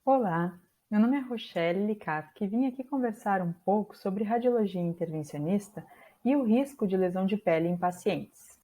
Olá, meu nome é Rochelle Likafki e vim aqui conversar um pouco sobre radiologia intervencionista e o risco de lesão de pele em pacientes.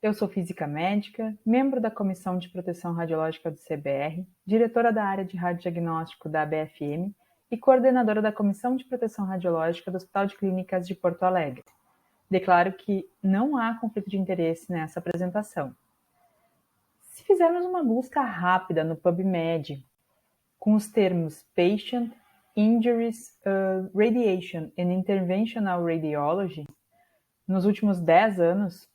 Eu sou física médica, membro da Comissão de Proteção Radiológica do CBR, diretora da área de radiodiagnóstico da ABFM e coordenadora da Comissão de Proteção Radiológica do Hospital de Clínicas de Porto Alegre. Declaro que não há conflito de interesse nessa apresentação. Se fizermos uma busca rápida no PubMed, com os termos Patient, Injuries, Radiation and Interventional Radiology, nos últimos 10 anos,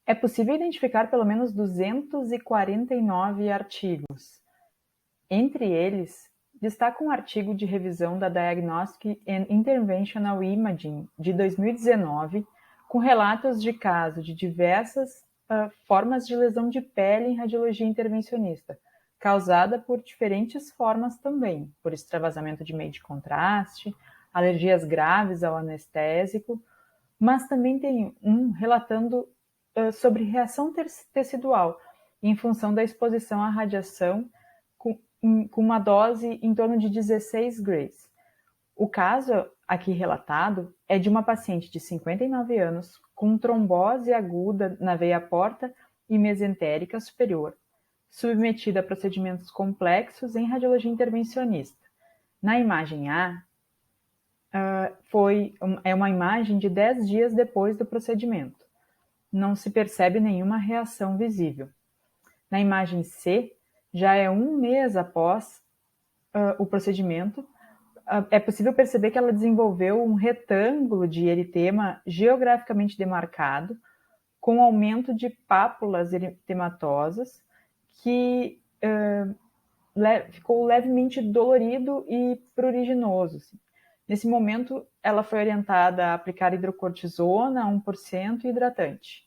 é possível identificar pelo menos 249 artigos. Entre eles, destaca um artigo de revisão da Diagnostic and Interventional Imaging de 2019, com relatos de casos de diversas formas de lesão de pele em radiologia intervencionista, causada por diferentes formas também, por extravasamento de meio de contraste, alergias graves ao anestésico, mas também tem um relatando sobre reação tecidual em função da exposição à radiação com uma dose em torno de 16 grays. O caso aqui relatado é de uma paciente de 59 anos com trombose aguda na veia porta e mesentérica superior, submetida a procedimentos complexos em radiologia intervencionista. Na imagem A, é uma imagem de 10 dias depois do procedimento. Não se percebe nenhuma reação visível. Na imagem C, já é um mês após o procedimento, é possível perceber que ela desenvolveu um retângulo de eritema geograficamente demarcado, com aumento de pápulas eritematosas, que ficou levemente dolorido e pruriginoso. Assim. Nesse momento, ela foi orientada a aplicar hidrocortisona, 1% e hidratante.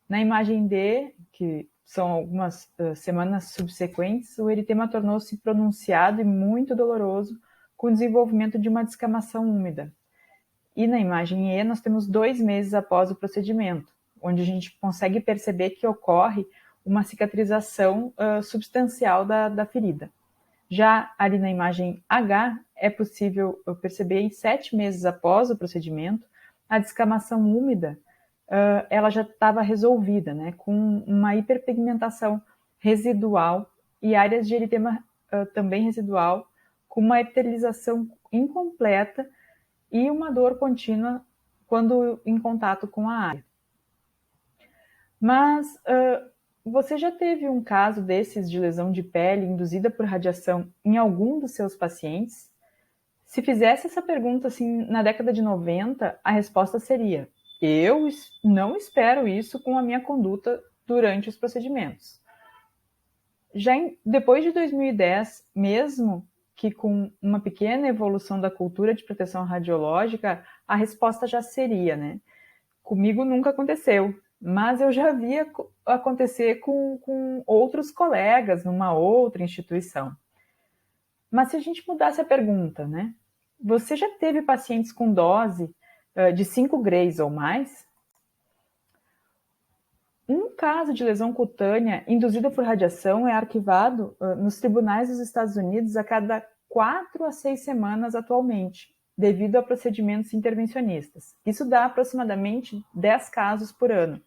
Na imagem D, que são algumas semanas subsequentes, o eritema tornou-se pronunciado e muito doloroso, com o desenvolvimento de uma descamação úmida. E na imagem E, nós temos 2 meses após o procedimento, onde a gente consegue perceber que ocorre uma cicatrização substancial da ferida. Já ali na imagem H, é possível perceber em 7 meses após o procedimento, a descamação úmida, ela já estava resolvida, né, com uma hiperpigmentação residual e áreas de eritema também residual, com uma epitelização incompleta e uma dor contínua quando em contato com a área. Mas você já teve um caso desses de lesão de pele induzida por radiação em algum dos seus pacientes? Se fizesse essa pergunta assim na década de 90, a resposta seria: eu não espero isso com a minha conduta durante os procedimentos. Já depois de 2010, mesmo que com uma pequena evolução da cultura de proteção radiológica, a resposta já seria, né? Comigo nunca aconteceu, mas eu já via acontecer com outros colegas numa outra instituição. Mas se a gente mudasse a pergunta, né? Você já teve pacientes com dose de 5 grays ou mais? Um caso de lesão cutânea induzida por radiação é arquivado nos tribunais dos Estados Unidos a cada 4 a 6 semanas atualmente, devido a procedimentos intervencionistas. Isso dá aproximadamente 10 casos por ano.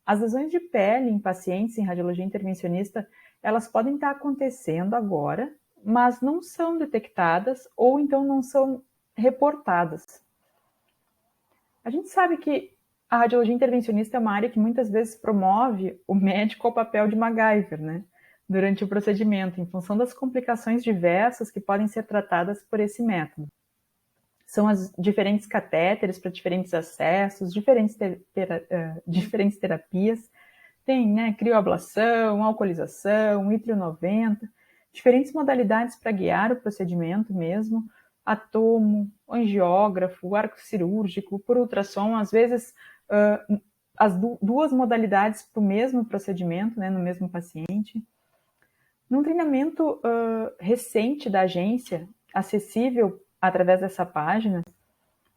As lesões de pele em pacientes em radiologia intervencionista, elas podem estar acontecendo agora, mas não são detectadas ou então não são reportadas. A gente sabe que a radiologia intervencionista é uma área que muitas vezes promove o médico ao papel de MacGyver, né? Durante o procedimento, em função das complicações diversas que podem ser tratadas por esse método. São as diferentes catéteres para diferentes acessos, diferentes terapias. Tem, né, crioablação, alcoolização, ítrio 90, diferentes modalidades para guiar o procedimento mesmo, atomo, angiógrafo, arco cirúrgico, por ultrassom, às vezes as duas modalidades para o mesmo procedimento, né, no mesmo paciente. Num treinamento recente da agência, acessível através dessa página,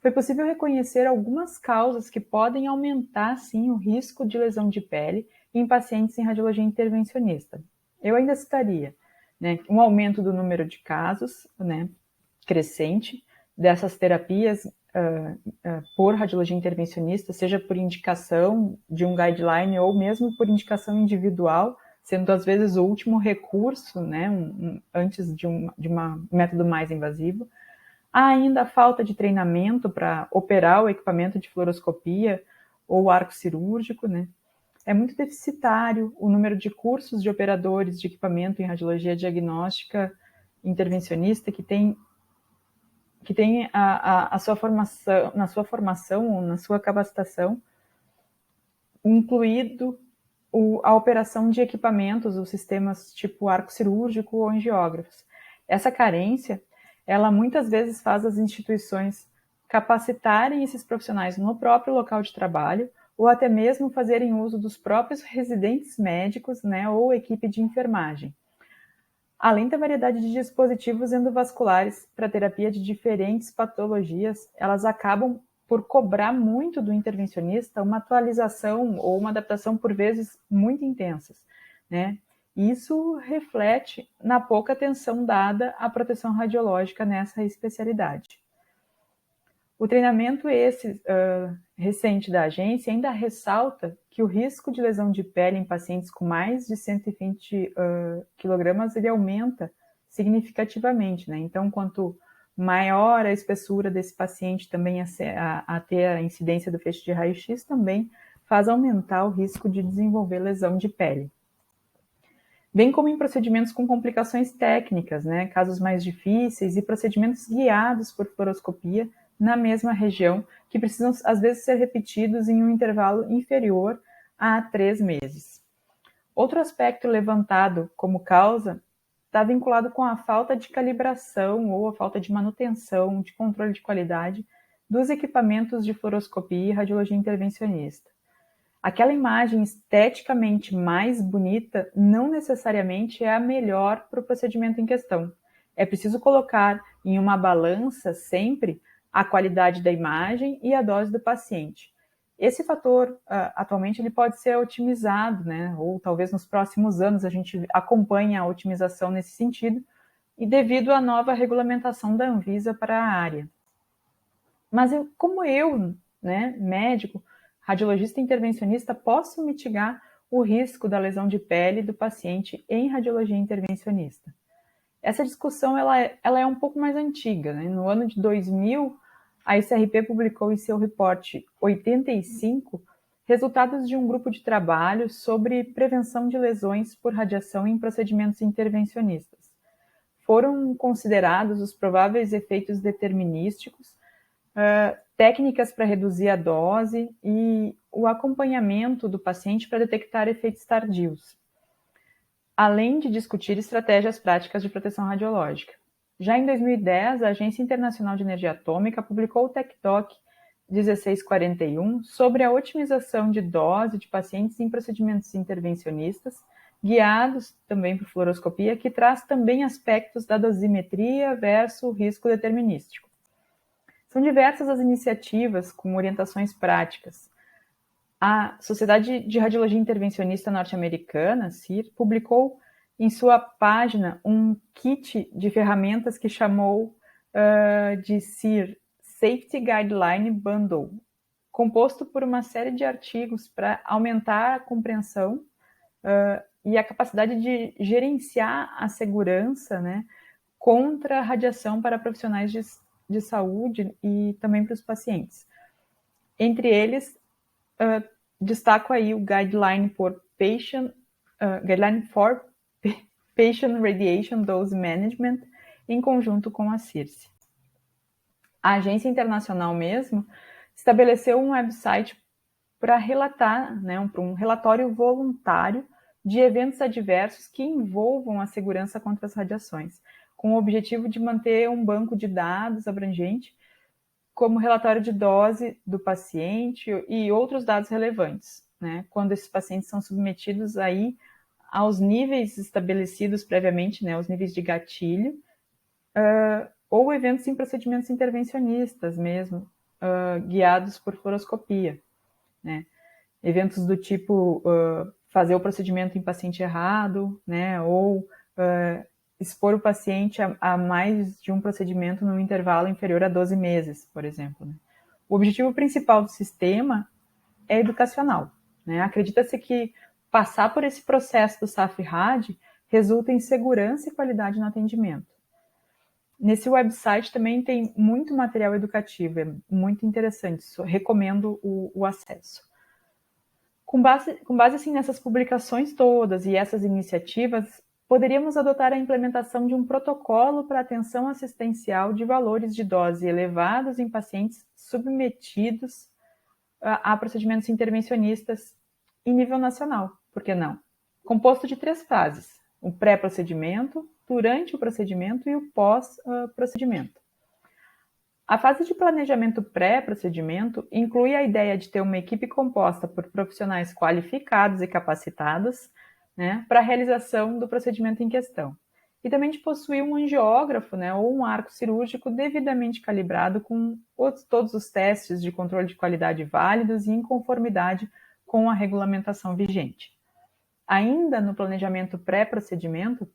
foi possível reconhecer algumas causas que podem aumentar, sim, o risco de lesão de pele em pacientes em radiologia intervencionista. Eu ainda citaria né, um aumento do número de casos, né, crescente dessas terapias por radiologia intervencionista, seja por indicação de um guideline ou mesmo por indicação individual, sendo às vezes o último recurso, né, antes de um método mais invasivo. Há ainda a falta de treinamento para operar o equipamento de fluoroscopia ou arco cirúrgico, né? É muito deficitário o número de cursos de operadores de equipamento em radiologia diagnóstica intervencionista que tem a sua formação, na sua formação, na sua capacitação, incluído a operação de equipamentos ou sistemas tipo arco cirúrgico ou angiógrafos. Essa carência, ela muitas vezes faz as instituições capacitarem esses profissionais no próprio local de trabalho ou até mesmo fazerem uso dos próprios residentes médicos, né, ou equipe de enfermagem. Além da variedade de dispositivos endovasculares para terapia de diferentes patologias, elas acabam por cobrar muito do intervencionista uma atualização ou uma adaptação, por vezes, muito intensas, né? Isso reflete na pouca atenção dada à proteção radiológica nessa especialidade. O treinamento recente da agência ainda ressalta que o risco de lesão de pele em pacientes com mais de 120 quilogramas ele aumenta significativamente, né? Então, quanto maior a espessura desse paciente, também a ter a incidência do feixe de raio-x, também faz aumentar o risco de desenvolver lesão de pele. Bem como em procedimentos com complicações técnicas, né? Casos mais difíceis e procedimentos guiados por fluoroscopia na mesma região, que precisam, às vezes, ser repetidos em um intervalo inferior a 3 meses. Outro aspecto levantado como causa está vinculado com a falta de calibração ou a falta de manutenção, de controle de qualidade dos equipamentos de fluoroscopia e radiologia intervencionista. Aquela imagem esteticamente mais bonita não necessariamente é a melhor para o procedimento em questão. É preciso colocar em uma balança sempre a qualidade da imagem e a dose do paciente. Esse fator, atualmente, ele pode ser otimizado, né? Ou talvez nos próximos anos a gente acompanhe a otimização nesse sentido, e devido à nova regulamentação da Anvisa para a área. Mas como eu, né, médico, radiologista intervencionista, posso mitigar o risco da lesão de pele do paciente em radiologia intervencionista? Essa discussão ela é um pouco mais antiga, né? No ano de 2000, a ICRP publicou em seu reporte 85 resultados de um grupo de trabalho sobre prevenção de lesões por radiação em procedimentos intervencionistas. Foram considerados os prováveis efeitos determinísticos, técnicas para reduzir a dose e o acompanhamento do paciente para detectar efeitos tardios, além de discutir estratégias práticas de proteção radiológica. Já em 2010, a Agência Internacional de Energia Atômica publicou o TEC-TOC 1641 sobre a otimização de dose de pacientes em procedimentos intervencionistas, guiados também por fluoroscopia, que traz também aspectos da dosimetria versus o risco determinístico. São diversas as iniciativas com orientações práticas. A Sociedade de Radiologia Intervencionista Norte-Americana, SIR, publicou em sua página um kit de ferramentas que chamou de SIR Safety Guideline Bundle, composto por uma série de artigos para aumentar a compreensão e a capacidade de gerenciar a segurança, né, contra a radiação para profissionais de saúde e também para os pacientes. Entre eles, destaco aí o Guideline for Patient Radiation Dose Management, em conjunto com a CIRSE. A agência internacional mesmo estabeleceu um website para relatar, né, um relatório voluntário de eventos adversos que envolvam a segurança contra as radiações, com o objetivo de manter um banco de dados abrangente, como relatório de dose do paciente e outros dados relevantes, né, quando esses pacientes são submetidos aí aos níveis estabelecidos previamente, né, os níveis de gatilho, ou eventos em procedimentos intervencionistas mesmo, guiados por fluoroscopia, né, eventos do tipo fazer o procedimento em paciente errado, né, ou expor o paciente a mais de um procedimento num intervalo inferior a 12 meses, por exemplo. Né? O objetivo principal do sistema é educacional. Né? Acredita-se que passar por esse processo do SAFI-RAD resulta em segurança e qualidade no atendimento. Nesse website também tem muito material educativo, é muito interessante, recomendo o acesso. Com base assim, nessas publicações todas e essas iniciativas, poderíamos adotar a implementação de um protocolo para atenção assistencial de valores de dose elevados em pacientes submetidos a procedimentos intervencionistas em nível nacional, por que não? Composto de 3 fases, o pré-procedimento, durante o procedimento e o pós-procedimento. A fase de planejamento pré-procedimento inclui a ideia de ter uma equipe composta por profissionais qualificados e capacitados, né, para a realização do procedimento em questão. E também de possuir um angiógrafo, né, ou um arco cirúrgico devidamente calibrado com todos os testes de controle de qualidade válidos e em conformidade com a regulamentação vigente. Ainda no planejamento pré-procedimento,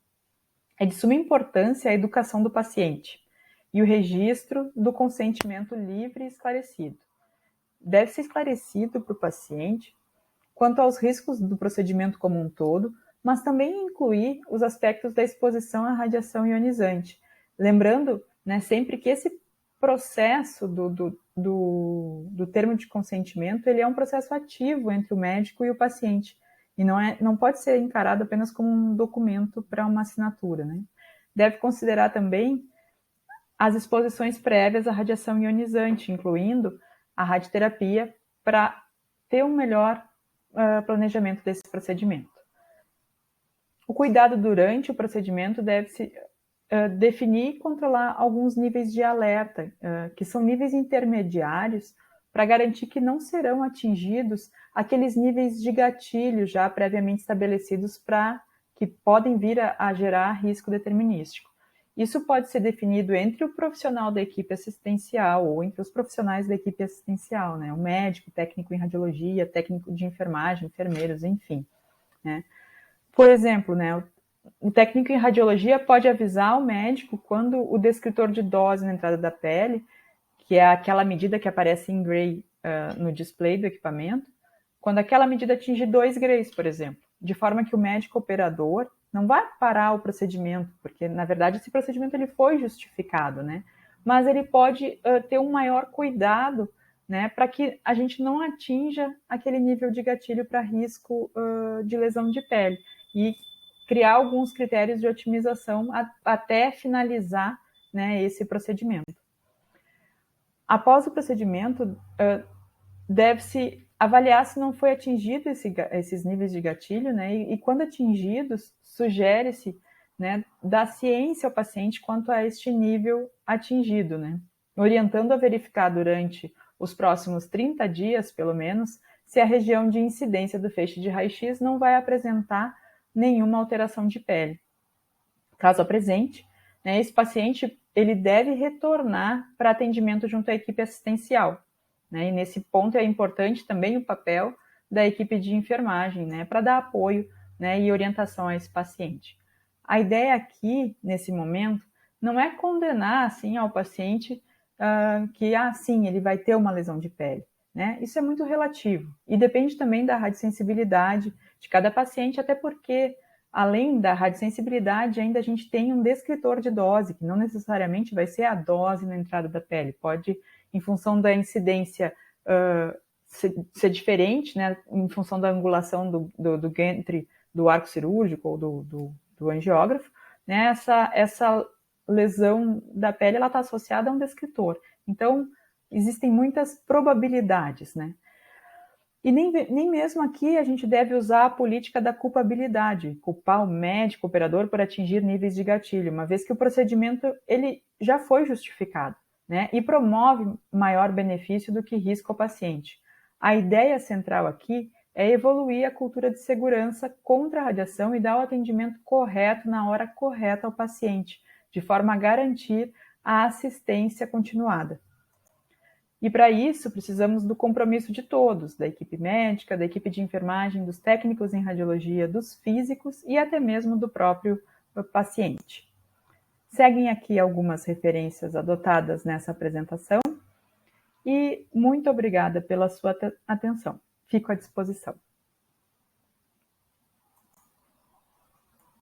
é de suma importância a educação do paciente e o registro do consentimento livre e esclarecido. Deve ser esclarecido para o paciente quanto aos riscos do procedimento como um todo, mas também incluir os aspectos da exposição à radiação ionizante. Lembrando, né, sempre que esse processo do termo de consentimento ele é um processo ativo entre o médico e o paciente, e não pode ser encarado apenas como um documento para uma assinatura. Né? Deve considerar também as exposições prévias à radiação ionizante, incluindo a radioterapia, para ter um melhor planejamento desse procedimento. O cuidado durante o procedimento deve-se definir e controlar alguns níveis de alerta, que são níveis intermediários, para garantir que não serão atingidos aqueles níveis de gatilho já previamente estabelecidos que podem vir a gerar risco determinístico. Isso pode ser definido entre o profissional da equipe assistencial ou entre os profissionais da equipe assistencial, né? O médico, técnico em radiologia, técnico de enfermagem, enfermeiros, enfim. Né? Por exemplo, né, o técnico em radiologia pode avisar o médico quando o descritor de dose na entrada da pele, que é aquela medida que aparece em gray no display do equipamento, quando aquela medida atinge 2 grays, por exemplo, de forma que o médico operador não vai parar o procedimento, porque, na verdade, esse procedimento ele foi justificado, né? Mas ele pode ter um maior cuidado, né, para que a gente não atinja aquele nível de gatilho para risco de lesão de pele e criar alguns critérios de otimização até finalizar, né, esse procedimento. Após o procedimento, deve-se avaliar se não foi atingido esses níveis de gatilho, né? E quando atingidos, sugere-se, né, dar ciência ao paciente quanto a este nível atingido, né? Orientando a verificar durante os próximos 30 dias, pelo menos, se a região de incidência do feixe de raio-x não vai apresentar nenhuma alteração de pele. Caso apresente, né, esse paciente ele deve retornar para atendimento junto à equipe assistencial. Né? E nesse ponto é importante também o papel da equipe de enfermagem, né, para dar apoio, né, e orientação a esse paciente. A ideia aqui, nesse momento, não é condenar assim, ao paciente que, sim, ele vai ter uma lesão de pele. Né? Isso é muito relativo e depende também da radiosensibilidade de cada paciente, até porque, além da radiosensibilidade, ainda a gente tem um descritor de dose, que não necessariamente vai ser a dose na entrada da pele, pode, em função da incidência, ser diferente, né, em função da angulação do gantry do arco cirúrgico ou do angiógrafo, né, essa lesão da pele está associada a um descritor. Então, existem muitas probabilidades, né? E nem mesmo aqui a gente deve usar a política da culpabilidade, culpar o médico, o operador por atingir níveis de gatilho, uma vez que o procedimento ele já foi justificado, né? E promove maior benefício do que risco ao paciente. A ideia central aqui é evoluir a cultura de segurança contra a radiação e dar o atendimento correto na hora correta ao paciente, de forma a garantir a assistência continuada. E para isso precisamos do compromisso de todos, da equipe médica, da equipe de enfermagem, dos técnicos em radiologia, dos físicos e até mesmo do próprio paciente. Seguem aqui algumas referências adotadas nessa apresentação e muito obrigada pela sua atenção. Fico à disposição.